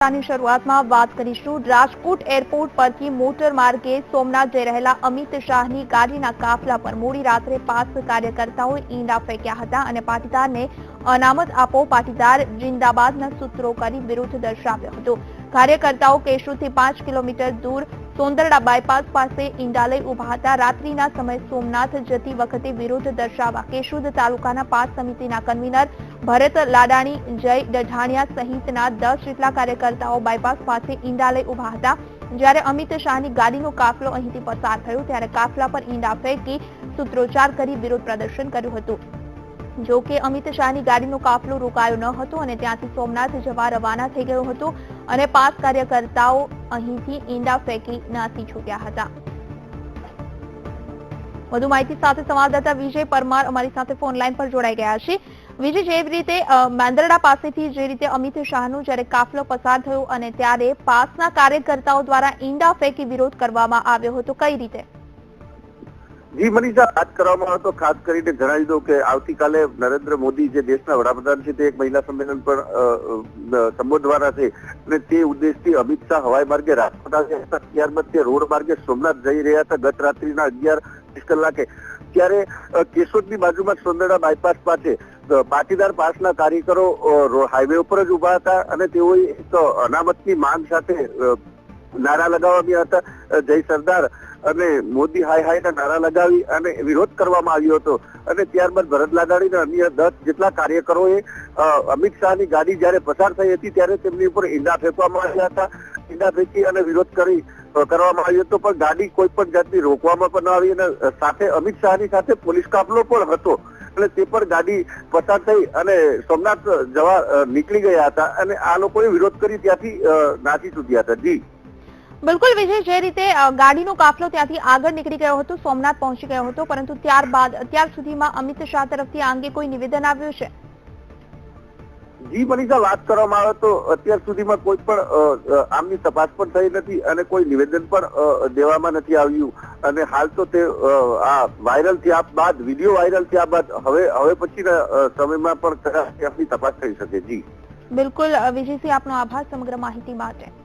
ની શરૂઆતમાં વાત કરીશું રાજકોટ એરપોર્ટ પરથી મોટર માર્ગે સોમનાથ જઈ રહેલા અમિત શાહની ગાડીના કાફલા પર મોડી રાત્રે 5 કાર્યકર્તાઓએ ઈંડા ફેંક્યા હતા અને પાટીદારને અનામત આપો પાટીદાર જિંદાબાદના સૂત્રો કરી વિરોધ દર્શાવ્યો હતો। કાર્યકર્તાઓ કેશોદથી 5 કિલોમીટર દૂર સોંદરડા બાયપાસ પાસે ઈંડા લઈ ઉભા હતા। રાત્રિના સમયે સોમનાથ જતી વખતે વિરોધ દર્શાવવા કેશોદ તાલુકાના 5 સમિતિના કન્વીનર ભરત લાડાણી, જય ડઢાણિયા સહિતના 10 જેટલા કાર્યકર્તાઓ બાયપાસ પાસે ઈંડા લઈ ઉભા હતા। જ્યારે અમિત શાહની ગાડીનો કાફલો અહીંથી પસાર થયો ત્યારે કાફલા પર ઈંડા ફેંકી સૂત્રોચ્ચાર કરી વિરોધ પ્રદર્શન કર્યું હતું। જો કે અમિત શાહની ગાડીનો કાફલો રોકાયો ન હતો અને ત્યાંથી સોમનાથ જવા રવાના થઈ ગયો હતો અને 5 કાર્યકર્તાઓ અહીંથી ઈંડા ફેંકી નાસી છૂટ્યા હતા। વધુ માહિતી સાથે સંવાદદાતા વિજય પરમાર અમારી સાથે ફોન લાઈન પર જોડાઈ ગયા છે। વિજય, જે રીતે માંદરડા પાસેથી જે રીતે અમિત શાહનો જ્યારે કાફલો પસાર થયો અને ત્યારે પાસના કાર્યકર્તાઓ દ્વારા ઈંડા ફેંકી વિરોધ કરવામાં આવ્યો હતો, કઈ રીતે? જી મનીષા, વાત કરવામાં આવે તો ખાસ કરીને જણાવી દઉં કે આવતીકાલે નરેન્દ્ર મોદી જે દેશના વડાપ્રધાન છે તે એક મહિલા સંમેલન પણ સંબોધવાના છે અને તે ઉદ્દેશથી અમિત શાહ હવાઈ માર્ગે રાજકોટ આવ્યા હતા। ત્યારબાદ તે રોડ માર્ગે સોમનાથ જઈ રહ્યા હતા ગત રાત્રિના 11:30 કલાકે। ત્યારે કેશોદની બાજુમાં સોંદરડા બાયપાસ પાસે પાટીદાર પાસના કાર્યકરો હાઈવે ઉપર જ ઉભા હતા અને તેઓએ એક અનામતની માંગ સાથે નારા લગાવ્યા હતા। જય સરદાર અને મોદી હાય હાયના નારા લગાવી અને વિરોધ કરવામાં આવ્યો હતો અને ત્યારબાદ ભરત લાડાણી અને અન્ય 10 જેટલા કાર્યકરોએ અમિત શાહની ગાડી જ્યારે પસાર થઈ હતી ત્યારે તેમની ઉપર ઈંડા ફેંકવામાં આવ્યા હતા। ઈંડા ફેંકી અને વિરોધ કરવામાં આવ્યો હતો પણ ગાડી કોઈ પણ જાતની રોકવામાં પણ ન આવી અને સાથે અમિત શાહની સાથે પોલીસ કાફલો પણ હતો અને તે પણ ગાડી પસાર થઈ અને સોમનાથ જવા નીકળી ગયા હતા અને આ લોકોએ વિરોધ કરી ત્યાંથી નાસી છૂટ્યા હતા। જી બિલકુલ વિજય, જે રીતે ગાડીનો કાફલો ત્યાંથી આગળ નીકળી ગયો હતો, સોમનાથ પહોંચી ગયો હતો, પરંતુ ત્યારબાદ અત્યાર સુધીમાં અમિત શાહ તરફથી આ અંગે કોઈ નિવેદન આવ્યું છે? જી મનીષા, વાત કરવામાં આવે તો અત્યાર સુધીમાં કોઈ પણ આમની તપાસ પણ થઈ નથી અને કોઈ નિવેદન પણ દેવામાં નથી આવ્યું અને હાલ તો તે આ વાયરલ થયા બાદ વિડીયો વાયરલ થયા બાદ હવે પછીના સમયમાં પણ કદાચ આપની તપાસ થઈ શકે। જી બિલકુલ વિજયસિંહ, આપનો આભાર સમગ્ર માહિતી માટે।